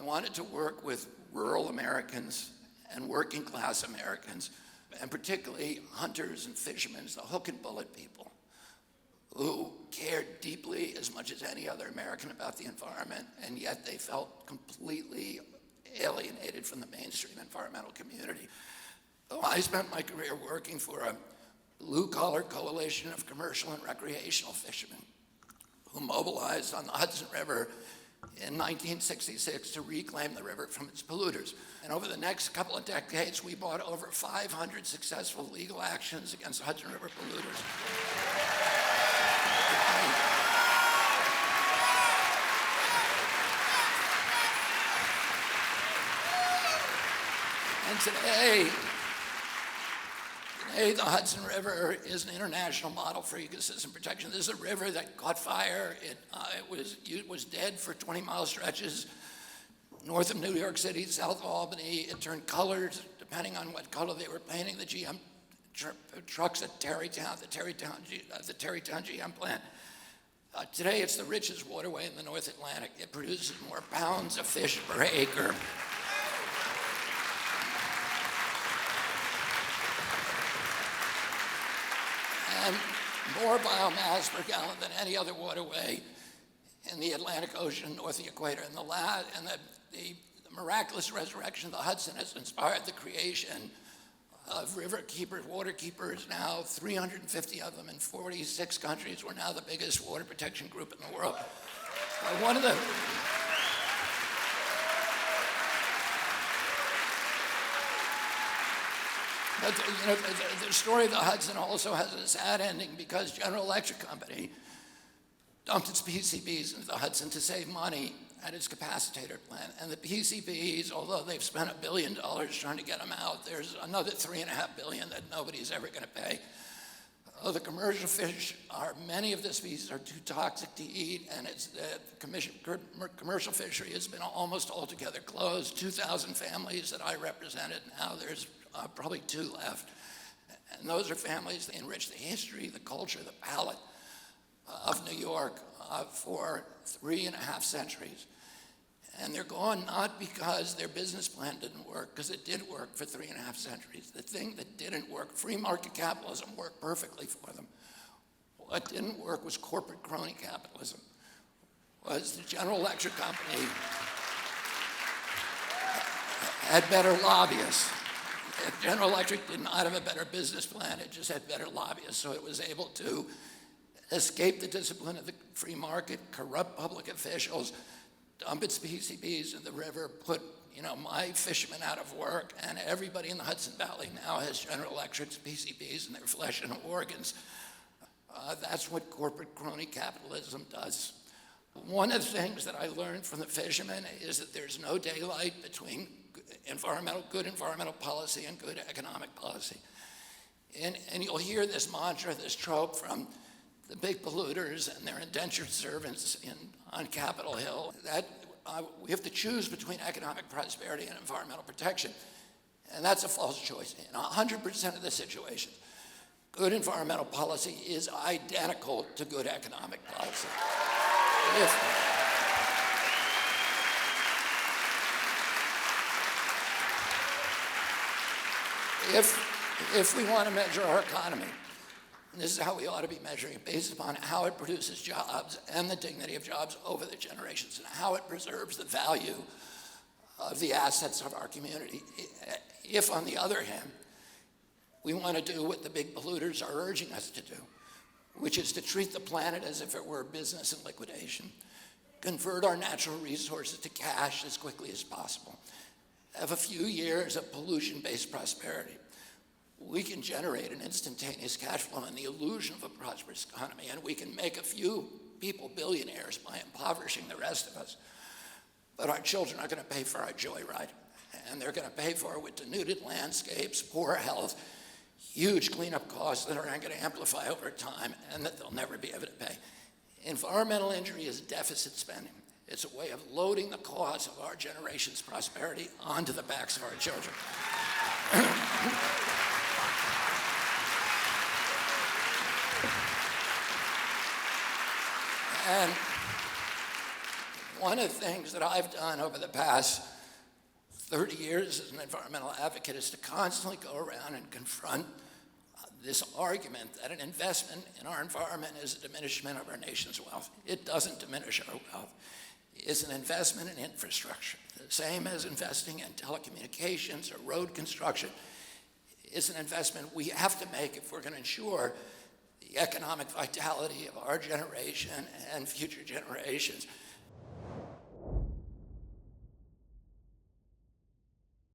wanted to work with rural Americans and working class Americans, and particularly hunters and fishermen, the hook and bullet people, who cared deeply as much as any other American about the environment, and yet they felt completely alienated from the mainstream environmental community. So I spent my career working for a blue-collar coalition of commercial and recreational fishermen who mobilized on the Hudson River in 1966 to reclaim the river from its polluters. And over the next couple of decades, we brought over 500 successful legal actions against Hudson River polluters. And today, the Hudson River is an international model for ecosystem protection. This is a river that caught fire. It was dead for 20-mile stretches north of New York City, south of Albany. It turned colors depending on what color they were painting the GM trucks at Terrytown, the Terrytown GM plant. Today, it's the richest waterway in the North Atlantic. It produces more pounds of fish per acre. And more biomass per gallon than any other waterway in the Atlantic Ocean north of the equator. And the miraculous resurrection of the Hudson has inspired the creation of river keepers, water keepers, now 350 of them in 46 countries. We're now the biggest water protection group in the world. But the story of the Hudson also has a sad ending because General Electric Company dumped its PCBs into the Hudson to save money at its capacitator plant. And the PCBs, although they've spent $1 billion trying to get them out, there's another $3.5 billion that nobody's ever going to pay. The commercial fish many of the species are too toxic to eat, and commercial fishery has been almost altogether closed. 2,000 families that I represented, now there's probably 2 left. And those are families that enrich the history, the culture, the palate of New York for 3.5 centuries. And they're gone not because their business plan didn't work, because it did work for 3.5 centuries. The thing that didn't work, free market capitalism worked perfectly for them. What didn't work was corporate crony capitalism, was the General Electric Company had better lobbyists. General Electric did not have a better business plan, it just had better lobbyists, so it was able to escape the discipline of the free market, corrupt public officials, dump its PCBs in the river, put my fishermen out of work, and everybody in the Hudson Valley now has General Electric's PCBs in their flesh and organs. That's what corporate crony capitalism does. One of the things that I learned from the fishermen is that there's no daylight between good environmental policy and good economic policy. And you'll hear this mantra, this trope from the big polluters and their indentured servants on Capitol Hill, that we have to choose between economic prosperity and environmental protection. And that's a false choice. In 100% of the situations, good environmental policy is identical to good economic policy. If we want to measure our economy, and this is how we ought to be measuring it, based upon how it produces jobs and the dignity of jobs over the generations, and how it preserves the value of the assets of our community. If, on the other hand, we want to do what the big polluters are urging us to do, which is to treat the planet as if it were a business in liquidation, convert our natural resources to cash as quickly as possible, have a few years of pollution-based prosperity, we can generate an instantaneous cash flow and the illusion of a prosperous economy, and we can make a few people billionaires by impoverishing the rest of us. But our children are going to pay for our joyride, and they're going to pay for it with denuded landscapes, poor health, huge cleanup costs that are going to amplify over time and that they'll never be able to pay. Environmental injury is deficit spending. It's a way of loading the cost of our generation's prosperity onto the backs of our children. And One of the things that I've done over the past 30 years as an environmental advocate is to constantly go around and confront this argument that an investment in our environment is a diminishment of our nation's wealth. It doesn't diminish our wealth. It's an investment in infrastructure, the same as investing in telecommunications or road construction. It's an investment we have to make if we're going to ensure the economic vitality of our generation and future generations.